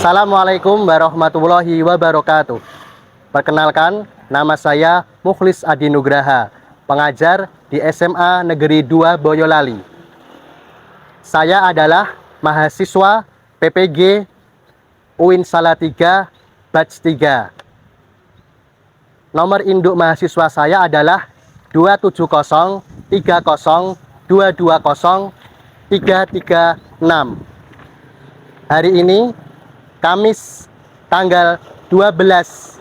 Assalamualaikum warahmatullahi wabarakatuh. Perkenalkan, nama saya Mukhlis Adi Nugraha, pengajar di SMA Negeri 2 Boyolali. Saya adalah mahasiswa PPG UIN Salatiga Batch 3. Nomor induk mahasiswa saya adalah 27030220336. Hari ini Kamis tanggal 12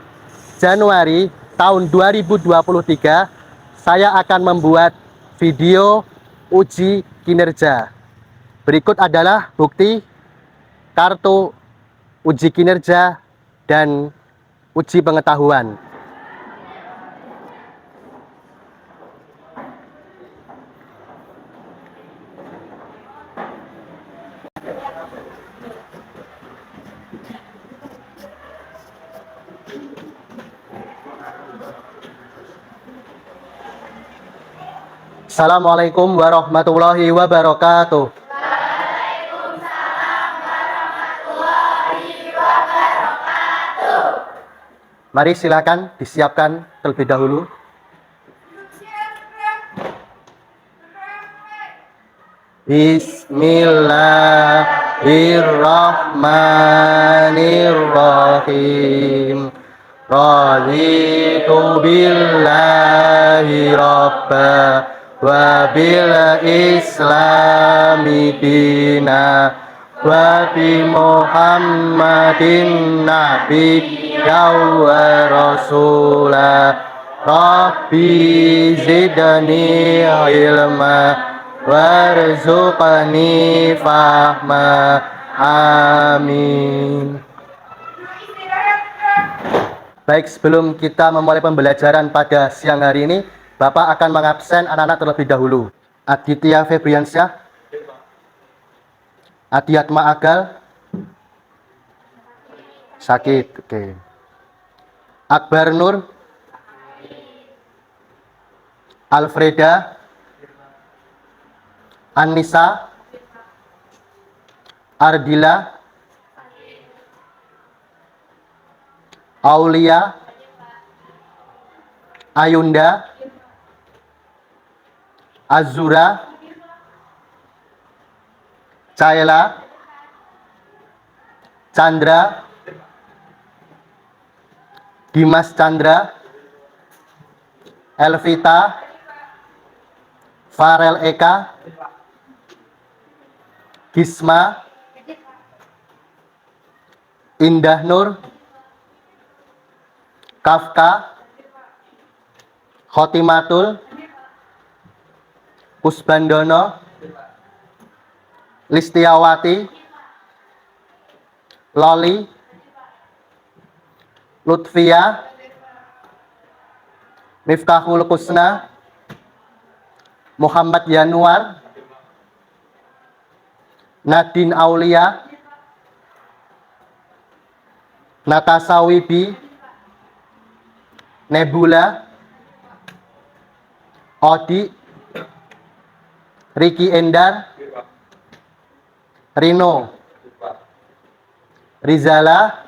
Januari tahun 2023, saya akan membuat video uji kinerja. Berikut adalah bukti kartu uji kinerja dan uji pengetahuan. Assalamualaikum warahmatullahi wabarakatuh. Waalaikumsalam warahmatullahi wabarakatuh. Mari silakan disiapkan terlebih dahulu. Bismillahirrahmanirrahim. Raditu billahi rabba wa bil islami dina wa bi muhammadin nabiyya wa rasula rabbi zidni ilma warzuqni fahma amin. Baik, sebelum kita memulai pembelajaran pada siang hari ini, Bapak akan mengabsen anak-anak terlebih dahulu. Aditya Febriansyah, Adiatma Agal, sakit, oke. Akbar Nur, Alfreda, Anissa, Ardila, Aulia, Ayunda, Azura, Caela, Chandra, Dimas Chandra, Elvita, Farel Eka, Gisma, Indah Nur, Kafka, Khotimatul, Kusbandono, Listiawati, Loli, Lutfia, Miftahul Kusna, Muhammad Yanuar, Nadine Aulia, Natasha Wibi, Nebula, Odi, Ricky Endar, Rino, Rizala,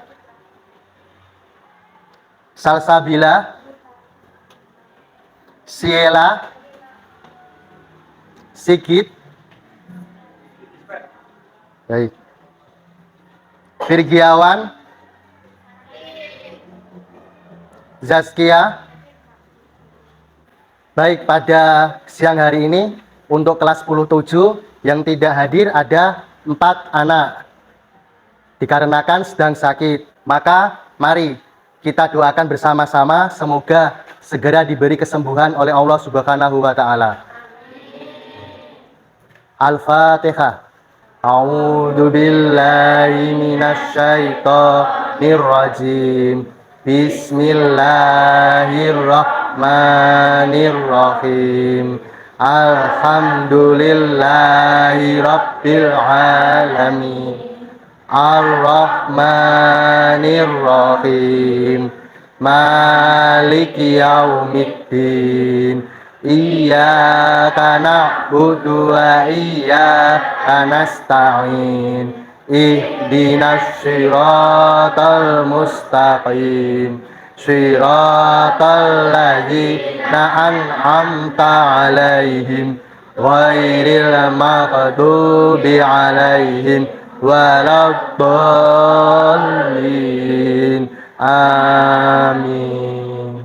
Salsabila, Siela, Sigit, baik, Virgiawan, Zaskia. Baik, pada siang hari ini untuk kelas 10-7 yang tidak hadir ada 4 anak. Dikarenakan sedang sakit, maka mari kita doakan bersama-sama semoga segera diberi kesembuhan oleh Allah Subhanahu wa taala. Al-Fatihah. A'udzu billahi minasy syaithanir rajim. Bismillahirrahmanirrahim. Alhamdulillahi rabbil alamin. Ar-Rahmanir-Rahim. Maliki yaumiddin. Iyyaka na'budu wa iyyaka nasta'in. ihdinas siratal mustaqim siratal ladzina an'amta 'alaihim ghairil maghdubi 'alaihim waladdallin. Amin.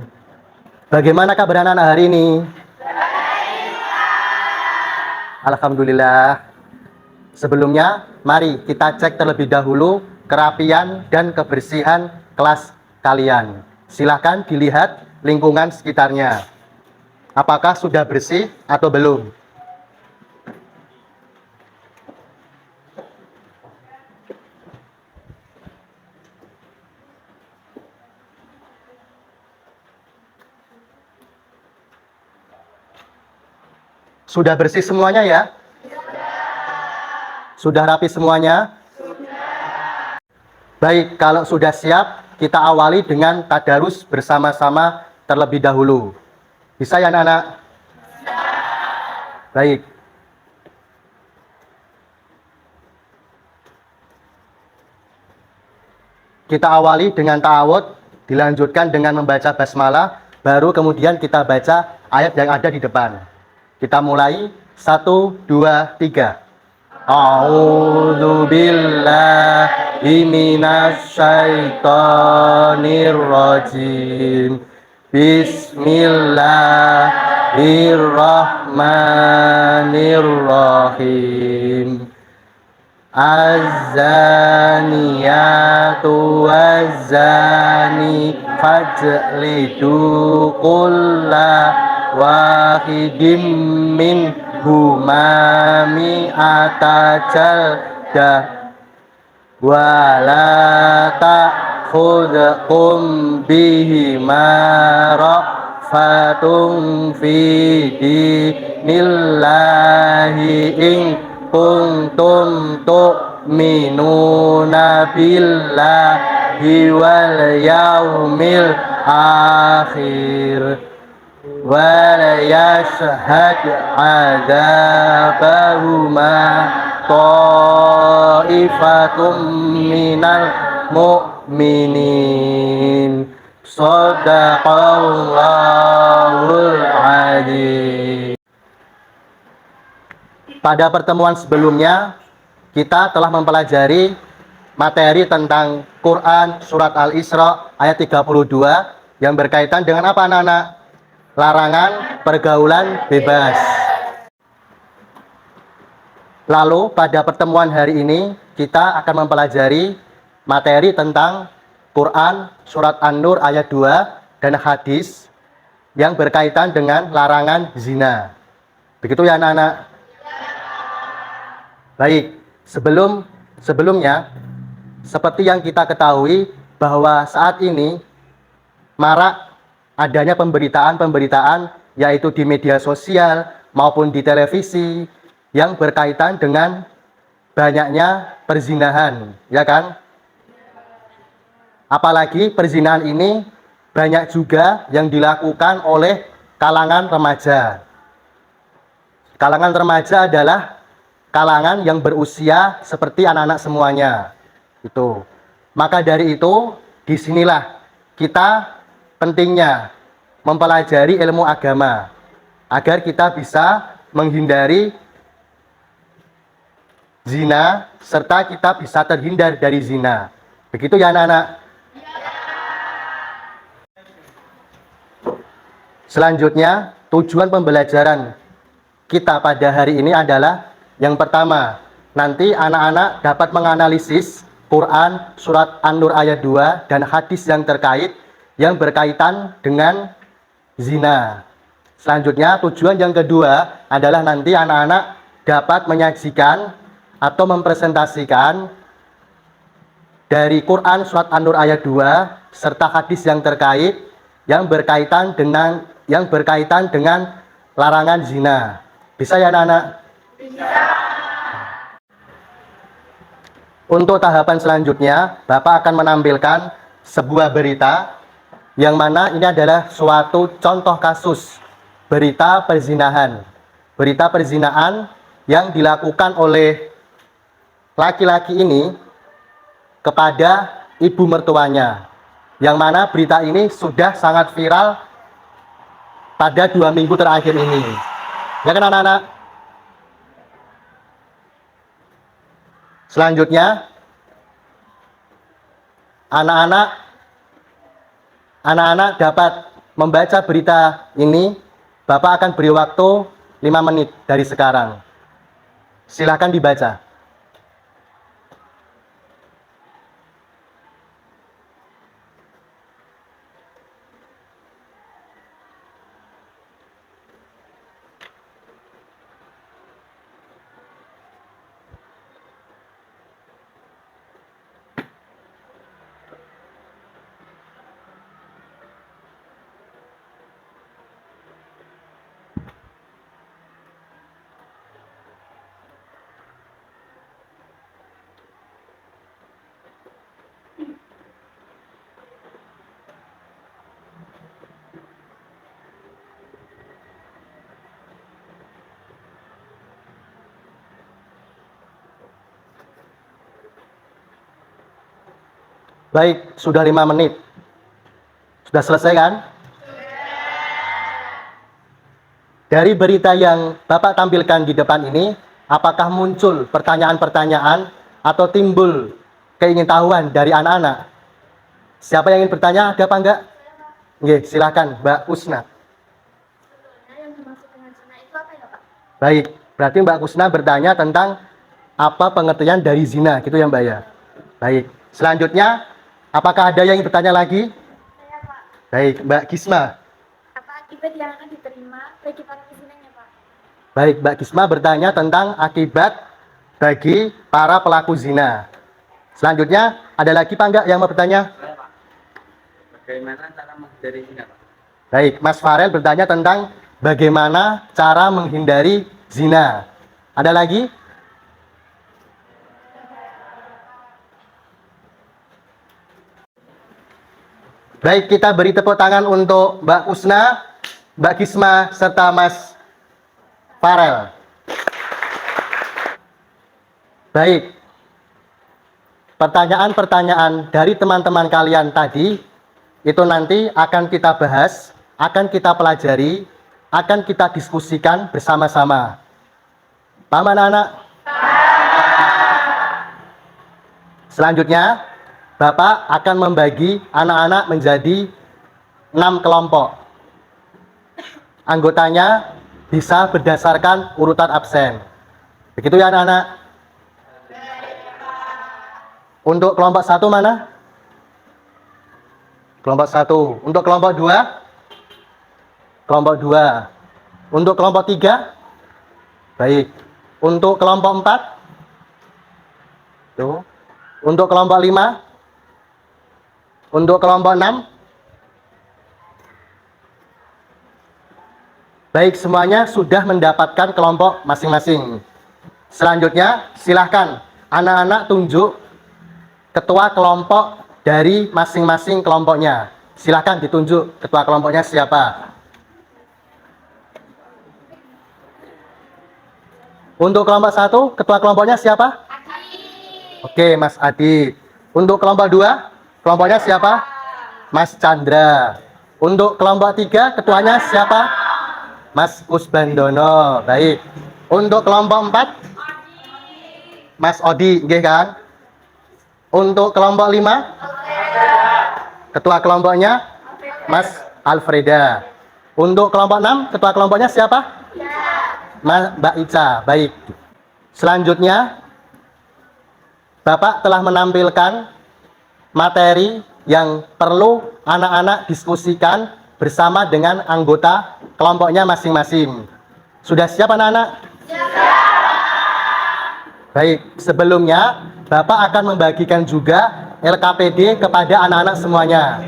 Bagaimana kabar anak-anak hari ini? Alhamdulillah. Sebelumnya, mari kita cek terlebih dahulu kerapian dan kebersihan kelas kalian. Silahkan dilihat lingkungan sekitarnya. Apakah sudah bersih atau belum? Sudah bersih semuanya ya? Sudah rapi semuanya? Baik, kalau sudah siap, kita awali dengan tadarus bersama-sama terlebih dahulu. Bisa ya anak-anak? Baik. Kita awali dengan ta'awud, dilanjutkan dengan membaca basmalah, baru kemudian kita baca ayat yang ada di depan. Kita mulai 1, 2, 3. A'udzu billahi minasy syaithanir rajim. Bismillahirrahmanirrahim. Az-zaniyatu waz-zani fajlidu kulla wahidim minhuma mi'ata jaldah wala ta'khudhukum bihima ra'fatun fi dinillahi in kuntum tu'minuna billahi wal yaumil akhir wala yashhad adzabahuma ta'ifatum minal mu'minin. Shadaqallahul adzim. Pada pertemuan sebelumnya, kita telah mempelajari materi tentang Quran Surat Al-Isra ayat 32 yang berkaitan dengan apa anak-anak? Larangan pergaulan bebas. Lalu pada pertemuan hari ini, kita akan mempelajari materi tentang Quran Surat An-Nur ayat 2 dan hadis yang berkaitan dengan larangan zina. Begitu ya anak-anak? Baik, sebelumnya seperti yang kita ketahui bahwa saat ini marak adanya pemberitaan-pemberitaan yaitu di media sosial maupun di televisi yang berkaitan dengan banyaknya perzinahan, ya kan? Apalagi perzinahan ini banyak juga yang dilakukan oleh kalangan remaja. Kalangan remaja adalah kalangan yang berusia seperti anak-anak semuanya. Itu. Maka dari itu, disinilah kita pentingnya mempelajari ilmu agama agar kita bisa menghindari zina serta kita bisa terhindar dari zina. Begitu ya anak-anak? Selanjutnya, tujuan pembelajaran kita pada hari ini adalah yang pertama, nanti anak-anak dapat menganalisis Quran Surat An-Nur ayat 2 dan hadis yang terkait yang berkaitan dengan zina. Selanjutnya, tujuan yang kedua adalah nanti anak-anak dapat menyajikan atau mempresentasikan dari Quran Surat An-Nur ayat 2 serta hadis yang terkait yang berkaitan dengan larangan zina. Bisa ya anak-anak? Untuk tahapan selanjutnya, Bapak akan menampilkan sebuah berita yang mana ini adalah suatu contoh kasus berita perzinahan. Berita perzinahan yang dilakukan oleh laki-laki ini kepada ibu mertuanya, yang mana berita ini sudah sangat viral pada 2 minggu terakhir ini. Ya kan anak-anak? Selanjutnya, anak-anak dapat membaca berita ini. Bapak akan beri waktu 5 menit dari sekarang. Silahkan dibaca. Baik, sudah 5 menit. Sudah selesai kan? Dari berita yang Bapak tampilkan di depan ini, apakah muncul pertanyaan-pertanyaan atau timbul keingintahuan dari anak-anak? Siapa yang ingin bertanya? Ada apa enggak? Oke, silakan Mbak Usna. Sebetulnya yang dimaksud dengan zina itu apa ya, Pak? Baik, berarti Mbak Usna bertanya tentang apa pengertian dari zina, gitu ya Mbak ya? Baik, selanjutnya, apakah ada yang ingin bertanya lagi? Saya, Pak. Baik, Mbak Gisma. Apa akibat yang akan diterima bagi para pezinanya, Pak? Baik, Mbak Gisma bertanya tentang akibat bagi para pelaku zina. Selanjutnya, ada lagi Pak enggak yang mau bertanya? Saya, Pak. Bagaimana cara menghindari zina, Pak? Baik, Mas Farel bertanya tentang bagaimana cara menghindari zina. Ada lagi? Baik, kita beri tepuk tangan untuk Mbak Usna, Mbak Gisma, serta Mas Farel. Baik, pertanyaan-pertanyaan dari teman-teman kalian tadi, itu nanti akan kita bahas, akan kita pelajari, akan kita diskusikan bersama-sama. Paham anak-anak? Selanjutnya, Bapak akan membagi anak-anak menjadi 6 kelompok. Anggotanya bisa berdasarkan urutan absen. Begitu ya anak-anak? Untuk kelompok 1 mana? Kelompok 1. Untuk kelompok 2? Kelompok 2. Untuk kelompok 3? Baik. Untuk kelompok 4? Tuh. Untuk kelompok 5? Untuk kelompok 6? Baik, semuanya sudah mendapatkan kelompok masing-masing. Selanjutnya, silahkan anak-anak tunjuk ketua kelompok dari masing-masing kelompoknya. Silahkan ditunjuk ketua kelompoknya siapa. Untuk kelompok 1, ketua kelompoknya siapa? Oke, Mas Adi. Untuk kelompok 2, kelompoknya siapa? Mas Chandra. Untuk kelompok 3, ketuanya siapa? Mas Kusbandono. Baik. Untuk kelompok 4, Mas Odi, nggih kan? Untuk kelompok 5, ketua kelompoknya Mas Alfreda. Untuk kelompok 6, ketua kelompoknya siapa? Mbak Ica. Baik. Selanjutnya, Bapak telah menampilkan materi yang perlu anak-anak diskusikan bersama dengan anggota kelompoknya masing-masing. Sudah siap anak-anak? Baik, sebelumnya Bapak akan membagikan juga LKPD kepada anak-anak semuanya.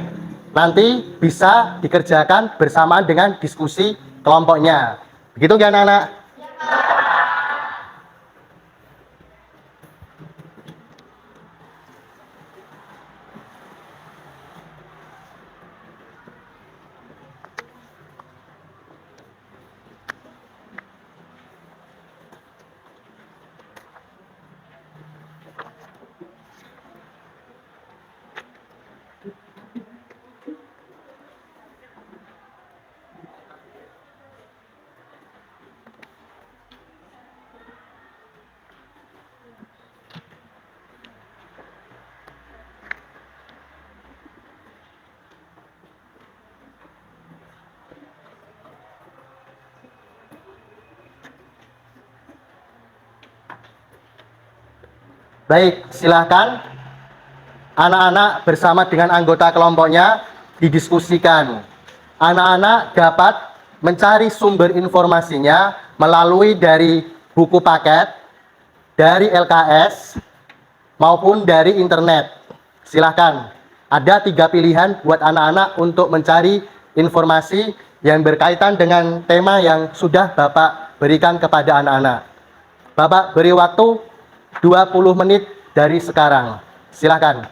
Nanti bisa dikerjakan bersamaan dengan diskusi kelompoknya. Begitu ya anak-anak? Baik, silakan anak-anak bersama dengan anggota kelompoknya didiskusikan. Anak-anak dapat mencari sumber informasinya melalui dari buku paket, dari LKS, maupun dari internet. Silakan. Ada 3 pilihan buat anak-anak untuk mencari informasi yang berkaitan dengan tema yang sudah Bapak berikan kepada anak-anak. Bapak beri waktu 20 menit dari sekarang. Silakan.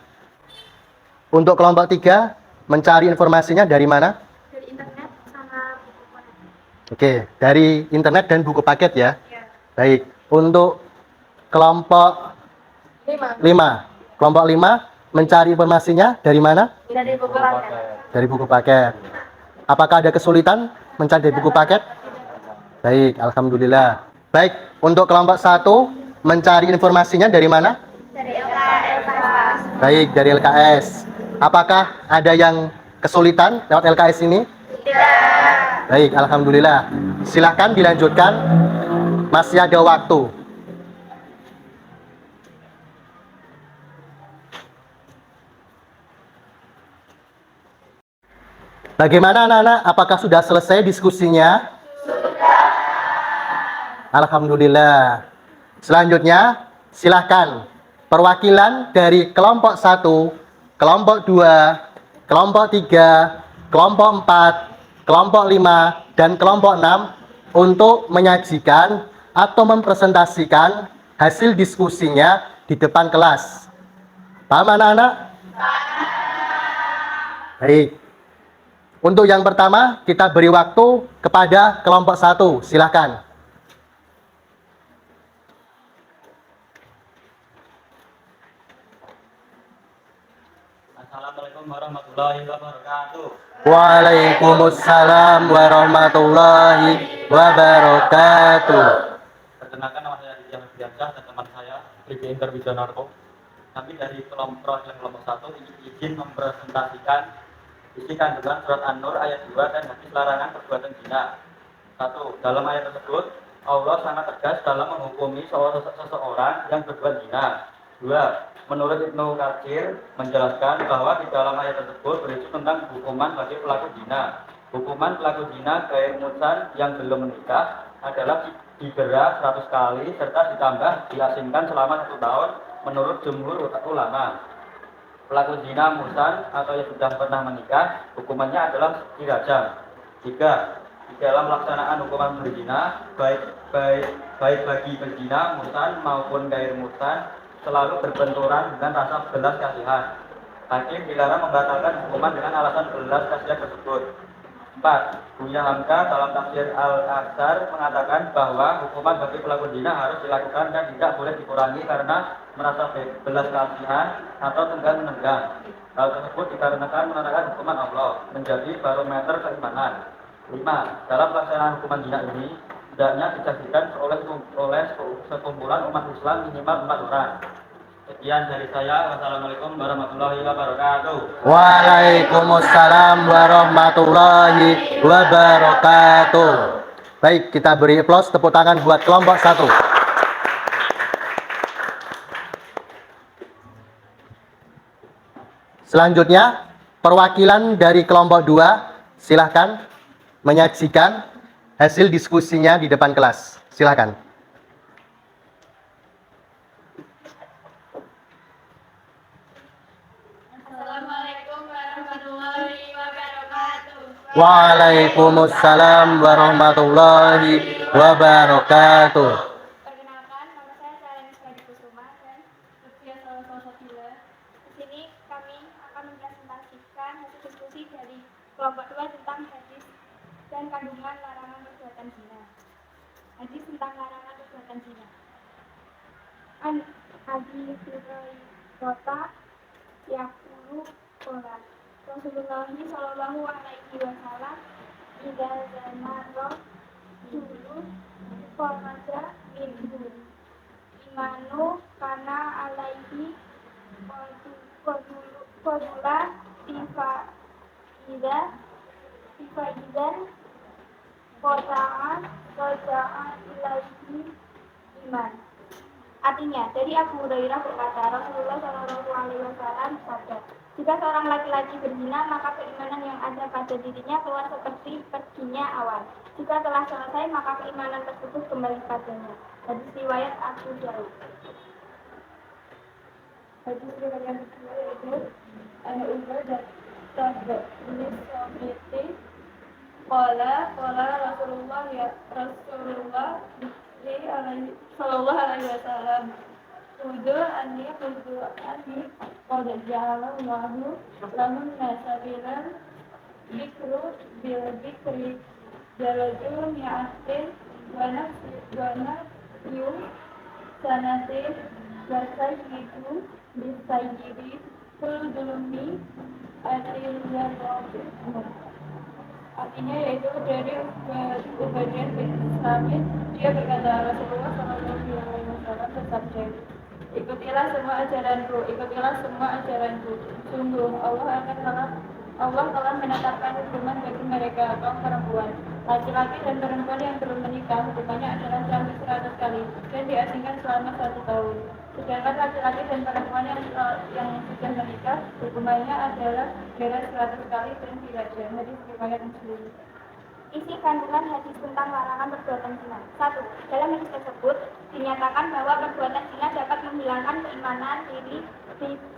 Untuk kelompok 3, mencari informasinya dari mana? Dari internet sama buku paket. Oke, dari internet dan buku paket ya. Ya. Baik. Untuk kelompok 5. Kelompok 5 mencari informasinya dari mana? Dari buku paket. Dari buku paket. Apakah ada kesulitan mencari dari buku paket? Baik, alhamdulillah. Baik, untuk kelompok 1 mencari informasinya dari mana? Dari LKS. Baik, dari LKS. Apakah ada yang kesulitan lewat LKS ini? Tidak. Baik, alhamdulillah. Silakan dilanjutkan. Masih ada waktu. Bagaimana anak-anak? Apakah sudah selesai diskusinya? Sudah. Alhamdulillah. Selanjutnya, silakan perwakilan dari kelompok 1, kelompok 2, kelompok 3, kelompok 4, kelompok 5, dan kelompok 6 untuk menyajikan atau mempresentasikan hasil diskusinya di depan kelas. Paham anak-anak? Baik. Untuk yang pertama, kita beri waktu kepada kelompok 1. Silakan. Assalamualaikum warahmatullahi wabarakatuh. Waalaikumsalam warahmatullahi wabarakatuh. Perkenalkan, nama saya Aditya Febriansyah dan teman saya Riki Interwijonarko. Kami dari kelompok 1 izin mempresentasikan isi kandungan surat An-Nur ayat 2 dan hadis larangan perbuatan zina. 1. Dalam ayat tersebut, Allah sangat tegas dalam menghukumi seseorang yang berbuat zina. 2. Menurut Ibnu Katsir menjelaskan bahwa di dalam ayat tersebut berisi tentang hukuman bagi pelaku zina. Hukuman pelaku zina gair muhsan yang belum menikah adalah didera 100 kali serta ditambah diasingkan selama 1 tahun menurut jumhur ulama. Pelaku zina muhsan atau yang sudah pernah menikah, hukumannya adalah dirajam. 3. Di dalam pelaksanaan hukuman berzina, baik bagi berzina muhsan maupun gair muhsan selalu berbenturan dengan rasa belas kasihan. Hakim dilarang membatalkan hukuman dengan alasan belas kasihan tersebut. 4. Buya Hamka dalam tafsir Al-Aqsar mengatakan bahwa hukuman bagi pelaku zina harus dilakukan dan tidak boleh dikurangi karena merasa belas kasihan atau tenggang-menenggang. Hal tersebut dikarenakan menerapkan hukuman Allah menjadi barometer keimanan. 5. Dalam pelaksanaan hukuman zina ini hendaknya disaksikan oleh sekumpulan umat Islam minimal 4 orang. Sekian dari saya. Wassalamualaikum warahmatullahi wabarakatuh. Waalaikumsalam warahmatullahi wabarakatuh. Baik, kita beri aplaus, tepuk tangan buat kelompok 1. Selanjutnya, perwakilan dari kelompok 2, silahkan menyajikan hasil diskusinya di depan kelas. Silahkan. Assalamualaikum warahmatullahi wabarakatuh. Waalaikumsalam warahmatullahi wabarakatuh. Perkenalkan, nama saya Syahrani Sadikusuma dan Lutfia Salsabila. Di sini kami akan mempresentasikan hasil diskusi dari kelompok 2 tentang hadis dan kandungan larangan perbuatan zina. Hadis tentang larangan perbuatan zina. An Abi Hurairah yaqulu qala Rasulullah sallallahu alaihi wasallam idza zamara dulu faraja minhu imanu kana alaihi qadula tifa idan kota'a ilaihi iman. Artinya, dari Abu Hurairah berkata, Rasulullah Shallallahu Alaihi Wasallam bersabda, jika seorang laki-laki berzina, maka keimanan yang ada pada dirinya keluar seperti perginya awan. Jika telah selesai, maka keimanan tersebut kembali padanya. Hadis riwayat Abu Daud. Hadis riwayat yang kedua yaitu Umar dan Tabak ini Somiti. Qala Rasulullah Sallallahu Alaihi Wasallam. Kudu ani qad ja'ala Allahu lahum nasabilan bikru bil bikri darajun ya'atin wa nafyu sanatin wa sayyidu bisayyidi kullu dulmi atil yadawin. Artinya yaitu dari Ubaidillah bin Samit, dia berkata, Rasulullah SAW bersabda, ikutilah semua ajaranku. Sungguh Allah telah menetapkan hukuman bagi mereka kaum perempuan, laki-laki dan perempuan yang belum menikah, hukumannya adalah cambuk 100 kali dan diasingkan selama 1 tahun. Sedangkan laki-laki dan perempuan yang sudah menikah, hukumannya adalah jerat 100 kali dan dirajam. Hadis riwayat Muslim. Isi kandungan hadis tentang larangan perbuatan zina. 1. Dalam hadis tersebut dinyatakan bahwa perbuatan zina dapat menghilangkan keimanan diri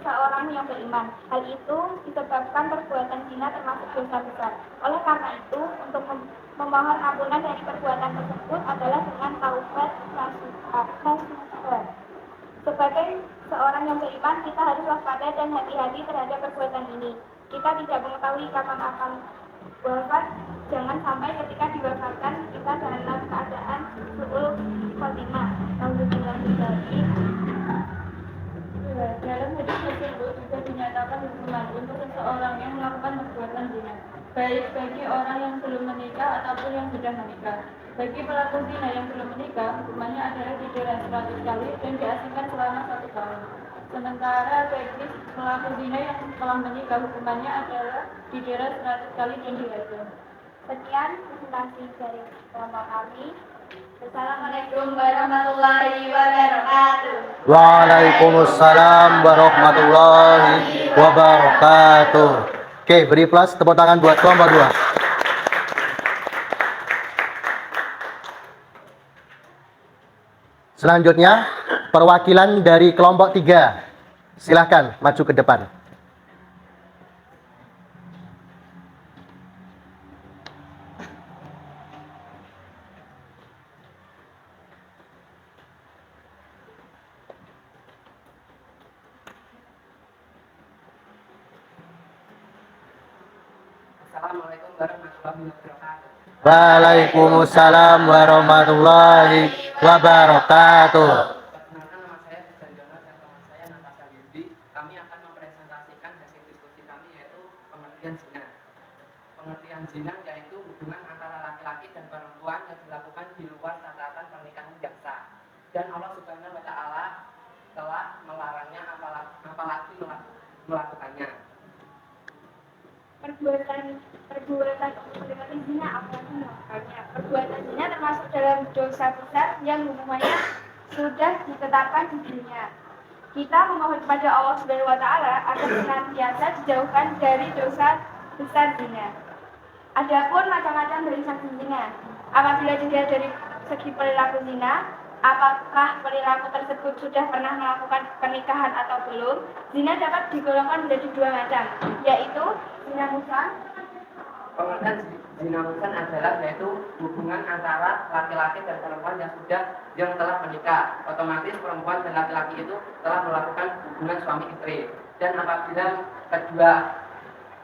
seorang yang beriman. Hal itu disebabkan perbuatan zina termasuk dosa besar. Oleh karena itu, untuk memohon ampunan dari perbuatan tersebut adalah dengan taubat nasuha. Sebagai seorang yang beriman, kita harus waspada dan hati-hati terhadap perbuatan ini. Kita tidak mengetahui kapan akan wafat. Jangan sampai ketika diwafatkan kita dalam keadaan su'ul khotimah. Dalam hadis tersebut juga dinyatakan hukuman untuk seseorang yang melakukan perbuatan zina, baik bagi orang yang belum menikah ataupun yang sudah menikah. Bagi pelaku zina yang belum menikah, hukumannya adalah dijerat 100 kali dan diasingkan selama 1 tahun. Sementara bagi pelaku zina yang telah menikah, hukumannya adalah dijerat 100 kali dan dirajam. Sekian presentasi dari kelompok kami. Assalamualaikum warahmatullahi wabarakatuh. Waalaikumsalam warahmatullahi wabarakatuh. Oke, beri plus tepuk tangan buat kelompok 2. Selanjutnya, perwakilan dari kelompok 3. Silahkan maju ke depan. Assalamualaikum warahmatullahi wabarakatuh. Waalaikumsalam warahmatullahi wabarakatuh. Perkenalkan, nama saya Susanjono dan teman saya Natasha Yudi. Kami akan mempresentasikan hasil diskusi kami yaitu pengertian zina. Pengertian zina yaitu hubungan antara laki-laki dan perempuan yang dilakukan di luar tataran pernikahan yang sah. Dan Allah Subhanahu wa Ta'ala telah melarangnya apalagi melakukannya. Perbuatan zina apalagi melakukannya. Perbuatan zina termasuk dalam dosa besar yang hukumannya sudah ditetapkan di dunia. Kita memohon kepada Allah Subhanahu wa Ta'ala agar senantiasa dijauhkan dari dosa besar zina. Adapun macam-macam dari sanksi zina. Apabila dilihat dari segi perilaku zina, apakah perilaku tersebut sudah pernah melakukan pernikahan atau belum? Zina dapat digolongkan menjadi 2 macam, yaitu zina muhsan. Pengertian zina muhsan adalah yaitu hubungan antara laki-laki dan perempuan yang telah menikah. Otomatis perempuan dan laki-laki itu telah melakukan hubungan suami istri. Dan apabila kedua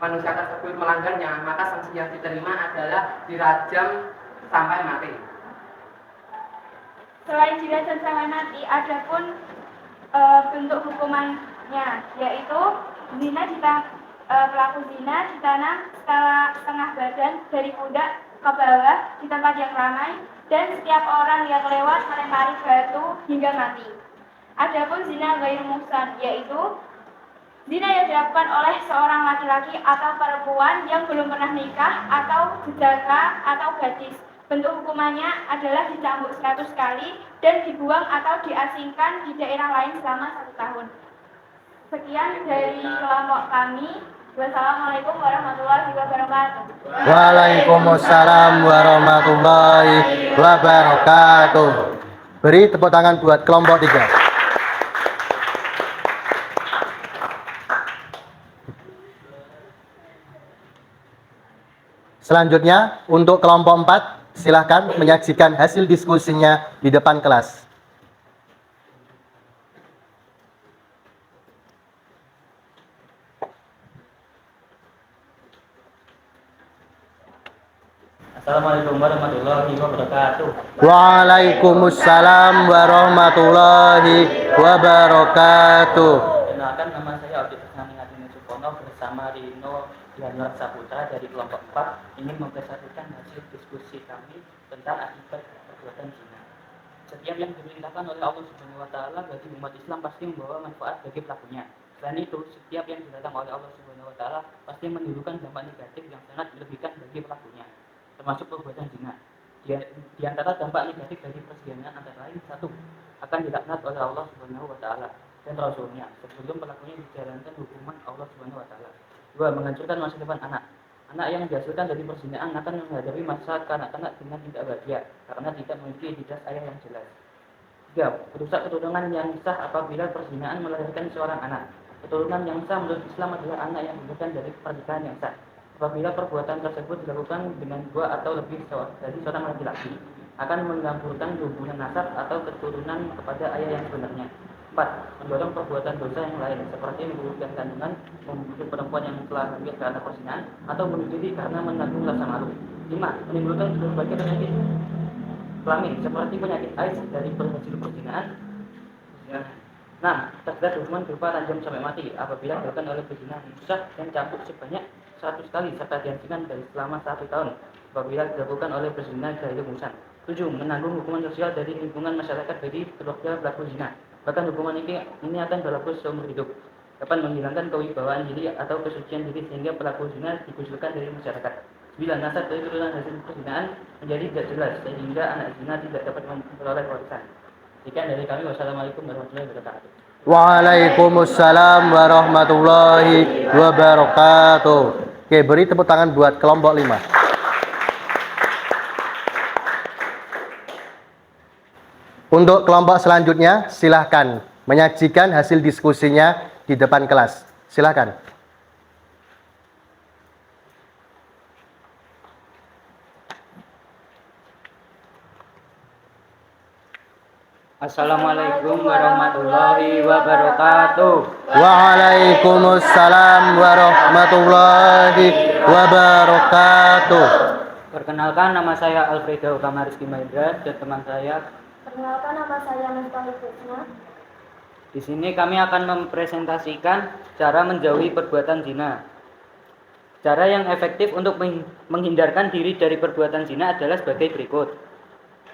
manusia tersebut melanggarnya, maka sanksi yang diterima adalah dirajam sampai mati. Selain dirajam sampai mati, adapun bentuk hukumannya yaitu pelaku zina ditanam setengah badan dari pundak ke bawah di tempat yang ramai dan setiap orang yang lewat melempari batu hingga mati. Adapun zina ghair muhsan yaitu zina yang dilakukan oleh seorang laki-laki atau perempuan yang belum pernah nikah atau janda atau gadis. Bentuk hukumannya adalah dicambuk 100 kali dan dibuang atau diasingkan di daerah lain selama 1 tahun. Sekian dari kelompok kami. Wassalamualaikum warahmatullahi wabarakatuh. Waalaikumsalam warahmatullahi wabarakatuh. Beri tepuk tangan buat kelompok 3. Selanjutnya, untuk kelompok 4, silahkan menyaksikan hasil diskusinya di depan kelas. Assalamualaikum warahmatullahi wabarakatuh. Waalaikumsalam warahmatullahi wabarakatuh. Perkenalkan, nama saya Abdi Persani Adini Supono bersama Rino Dianwar Saputra dari kelompok 4 ingin mempresentasikan hasil diskusi kami tentang akibat perbuatan zina. Setiap yang diperintahkan oleh Allah Subhanahu wa taala bagi umat Islam pasti membawa manfaat bagi pelakunya. Selain itu, setiap yang dilarang oleh Allah Subhanahu wa taala pasti menimbulkan dampak negatif yang sangat merugikan bagi pelakunya, termasuk perbuatan zina. Di antara dampak negatif dari perzinahan antara lain: 1. Akan dilaknat oleh Allah Subhanahu wa taala dan Rasulnya sebelum pelakunya dijalankan hukuman Allah Subhanahu wa taala. 2. Menghancurkan masa depan anak. Anak yang dihasilkan dari perzinahan akan menghadapi masa kanak-kanak dengan tidak bahagia karena tidak memiliki identitas ayah yang jelas. 3. Merusak keturunan yang sah apabila perzinahan melahirkan seorang anak. Keturunan yang sah menurut Islam adalah anak yang dilahirkan dari pernikahan yang sah. Apabila perbuatan tersebut dilakukan dengan 2 atau lebih dari seorang laki-laki, akan mengganggukan hubungan nasab atau keturunan kepada ayah yang sebenarnya. 4. Mendorong perbuatan dosa yang lain, seperti menggugurkan kandungan, membunuh perempuan yang telah hamil karena perzinahan, atau bunuh diri karena menanggung rasa malu. 5. Menimbulkan berbagai penyakit kelamin, seperti penyakit AIDS dari hasil perzinahan. 6. Terdapat hukuman berupa rajam sampai mati apabila dilakukan oleh perzinahan musah dan cambuk sebanyak 100 kali serta dihancurkan dari selama 1 tahun apabila dilakukan oleh perzinahan dari musan. 7. Menanggung hukuman sosial dari lingkungan masyarakat bagi keluarga pelaku zina. Bahkan hukuman ini akan berlaku seumur hidup. Dapat menghilangkan kewibawaan diri atau kesucian diri sehingga pelaku zina dikucilkan dari masyarakat. 9. Nasab dari turunan hasil perzinahan menjadi tidak jelas sehingga anak zina tidak dapat memperoleh warisan. Sekian dari kami. Wassalamualaikum warahmatullahi wabarakatuh. Waalaikumsalam warahmatullahi wabarakatuh. Oke, beri tepuk tangan buat kelompok 5. Untuk kelompok selanjutnya, silahkan menyaksikan hasil diskusinya di depan kelas. Silahkan. Assalamualaikum warahmatullahi wabarakatuh. Waalaikumsalam warahmatullahi wabarakatuh. Perkenalkan, nama saya Alfredo Utama Rizky Mahendra dan teman saya. Perkenalkan, nama saya Mustahil Kusna. Di sini kami akan mempresentasikan cara menjauhi perbuatan zina. Cara yang efektif untuk menghindarkan diri dari perbuatan zina adalah sebagai berikut.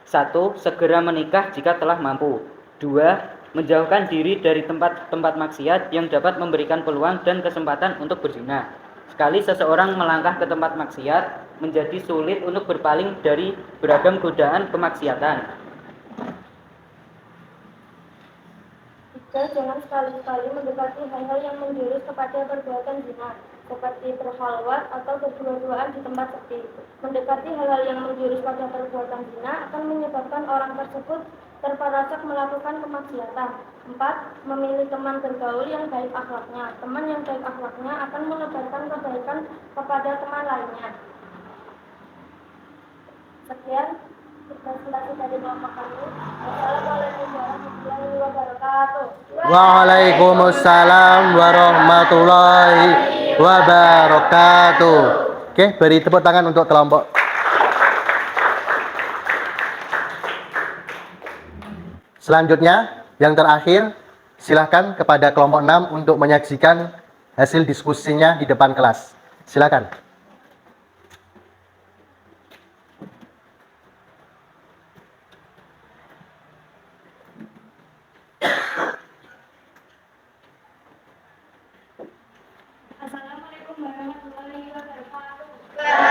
1. Segera menikah jika telah mampu. 2. Menjauhkan diri dari tempat-tempat maksiat yang dapat memberikan peluang dan kesempatan untuk berzina. Sekali seseorang melangkah ke tempat maksiat, menjadi sulit untuk berpaling dari beragam godaan kemaksiatan. 3. Jangan sekali-kali mendekati hal-hal yang menjurus kepada perbuatan zina, seperti berhalwat atau berdua-duaan di tempat sepi. Mendekati hal-hal yang menjurus pada perbuatan zina akan menyebabkan orang tersebut terperosok melakukan kemaksiatan. 4. Memilih teman bergaul yang baik akhlaknya. Teman yang baik akhlaknya akan menebarkan kebaikan kepada teman lainnya. Sekian presentasi dari kelompok kami. Wassalamualaikum warahmatullahi wabarakatuh. Waalaikumsalam warahmatullahi wabarakatuh. Oke, beri tepuk tangan untuk kelompok. Selanjutnya, yang terakhir, silakan kepada kelompok 6 untuk menyaksikan hasil diskusinya di depan kelas. Silakan. Assalamualaikum warahmatullahi wabarakatuh.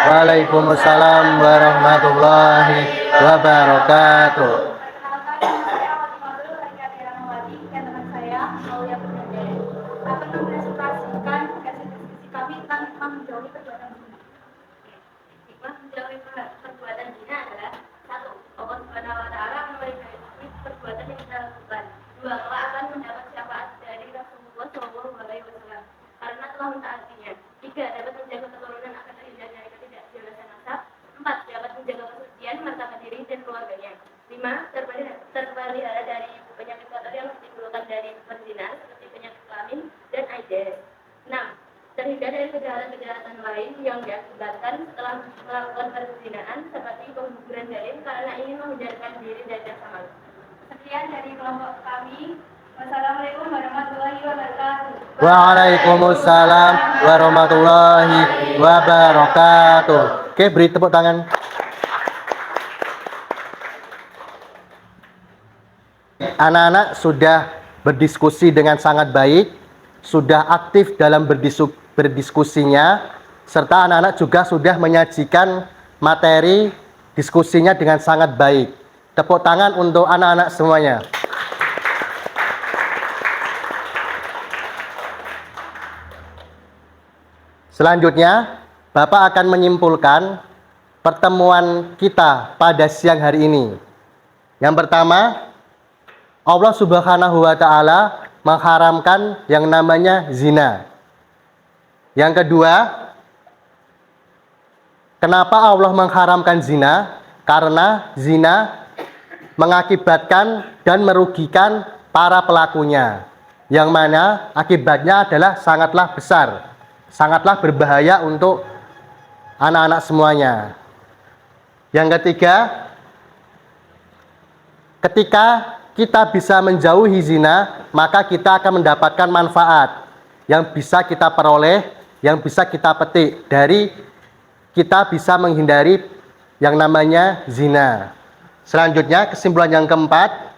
Waalaikumsalam warahmatullahi wabarakatuh. Perkenalkan, nama Allah mentaatinya. 3. Dapat menjaga keturunan akan terhindar dari ketidakjelasan nasab. 4. Dapat menjaga kesucian, martabat diri dan keluarganya. 5. Terpelihara dari penyakit kotor yang ditimbulkan dari perzinahan seperti penyakit kelamin dan AIDS. 6. Terhindar dari kejahatan-kejahatan lain yang diakibatkan setelah melakukan perzinahan seperti pengguguran janin karena ingin menghindarkan diri dari rasa malu. Sekian dari kelompok kami. Wassalamualaikum warahmatullahi wabarakatuh. Waalaikumsalam warahmatullahi wabarakatuh. Oke, beri tepuk tangan. Anak-anak sudah berdiskusi dengan sangat baik, sudah aktif dalam berdiskusinya, serta anak-anak juga sudah menyajikan materi diskusinya dengan sangat baik. Tepuk tangan untuk anak-anak semuanya. Selanjutnya, Bapak akan menyimpulkan pertemuan kita pada siang hari ini. Yang pertama, Allah Subhanahu wa Ta'ala mengharamkan yang namanya zina. Yang kedua, kenapa Allah mengharamkan zina? Karena zina mengakibatkan dan merugikan para pelakunya, yang mana akibatnya adalah sangatlah besar, sangatlah berbahaya untuk anak-anak semuanya. Yang ketiga, ketika kita bisa menjauhi zina, maka kita akan mendapatkan manfaat yang bisa kita peroleh, yang bisa kita petik dari kita bisa menghindari yang namanya zina. Selanjutnya, kesimpulan yang keempat,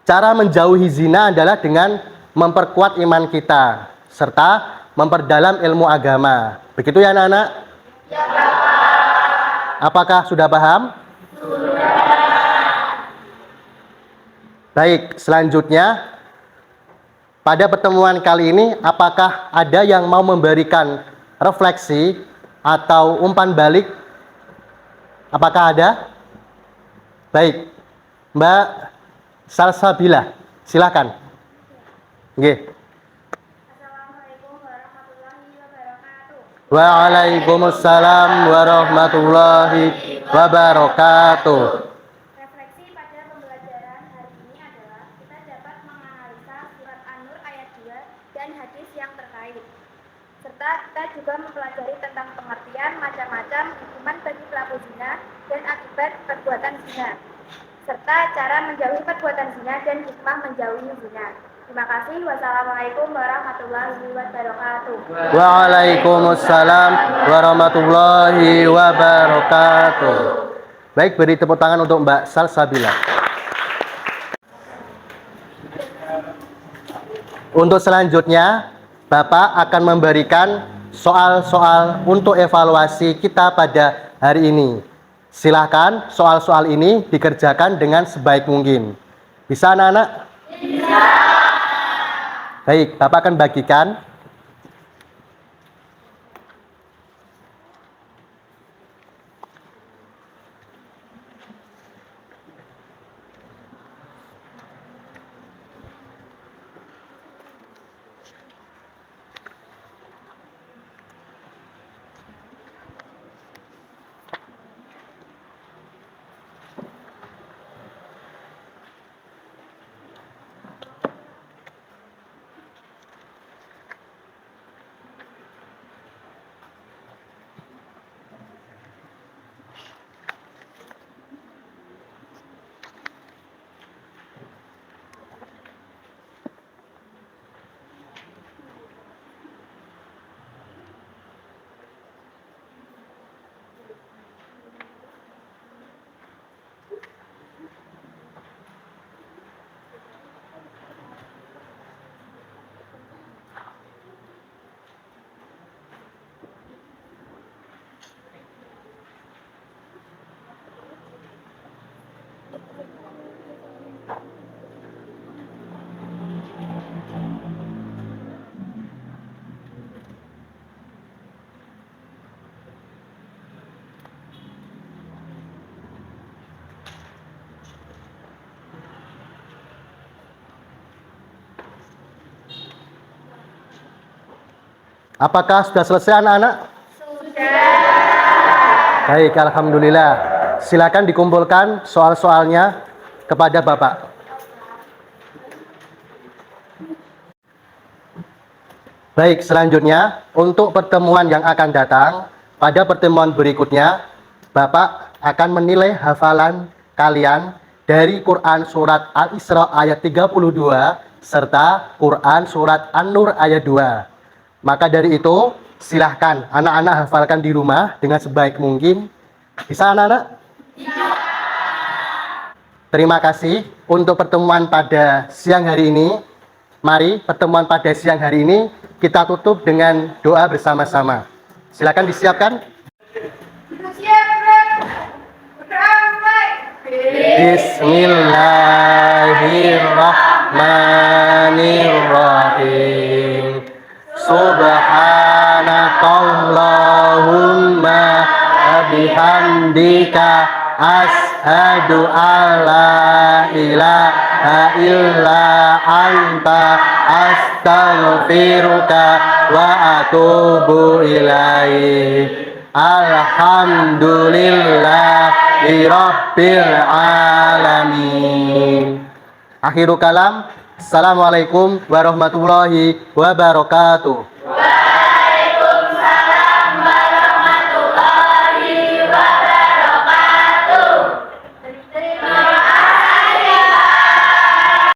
cara menjauhi zina adalah dengan memperkuat iman kita serta memperdalam ilmu agama. Begitu ya anak-anak? Ya, Pak. Apakah sudah paham? Sudah. Baik, selanjutnya pada pertemuan kali ini apakah ada yang mau memberikan refleksi atau umpan balik? Apakah ada? Baik, Mbak Salsabila, silakan. Nggih. Assalamualaikum warahmatullahi wabarakatuh. Waalaikumsalam warahmatullahi wabarakatuh. Refleksi pada pembelajaran hari ini adalah kita dapat menganalisa surat An-Nur ayat 2 dan hadis yang terkait. Serta kita juga mempelajari tentang pengertian macam-macam hukuman bagi pelaku zina dan akibat perbuatan zina, serta cara menjauhi perbuatan zina dan hikmah menjauhi zina. Terima kasih. Wassalamualaikum warahmatullahi wabarakatuh. Waalaikumsalam warahmatullahi wabarakatuh. Baik, beri tepuk tangan untuk Mbak Salsabila. Untuk selanjutnya, Bapak akan memberikan soal-soal untuk evaluasi kita pada hari ini. Silakan soal-soal ini dikerjakan dengan sebaik mungkin. Bisa anak-anak? Bisa. Baik, Bapak akan bagikan. Apakah sudah selesai anak-anak? Baik, alhamdulillah. Silakan dikumpulkan soal-soalnya kepada Bapak. Baik, selanjutnya untuk pertemuan yang akan datang, pada pertemuan berikutnya, Bapak akan menilai hafalan kalian dari Quran Surat Al-Isra ayat 32 serta Quran Surat An-Nur ayat 2. Maka dari itu, silahkan anak-anak hafalkan di rumah dengan sebaik mungkin. Bisa anak-anak? Terima kasih untuk pertemuan pada siang hari ini. Mari pertemuan pada siang hari ini kita tutup dengan doa bersama-sama. Silakan disiapkan. Bismillahirrahmanirrahim. Subhanakallahumma wa bihamdika ashhadu alla ilaha illa anta astaghfiruka wa atubu ilaik. Alhamdulillahi rabbil alamin. Akhirul kalam. Assalamualaikum warahmatullahi wabarakatuh.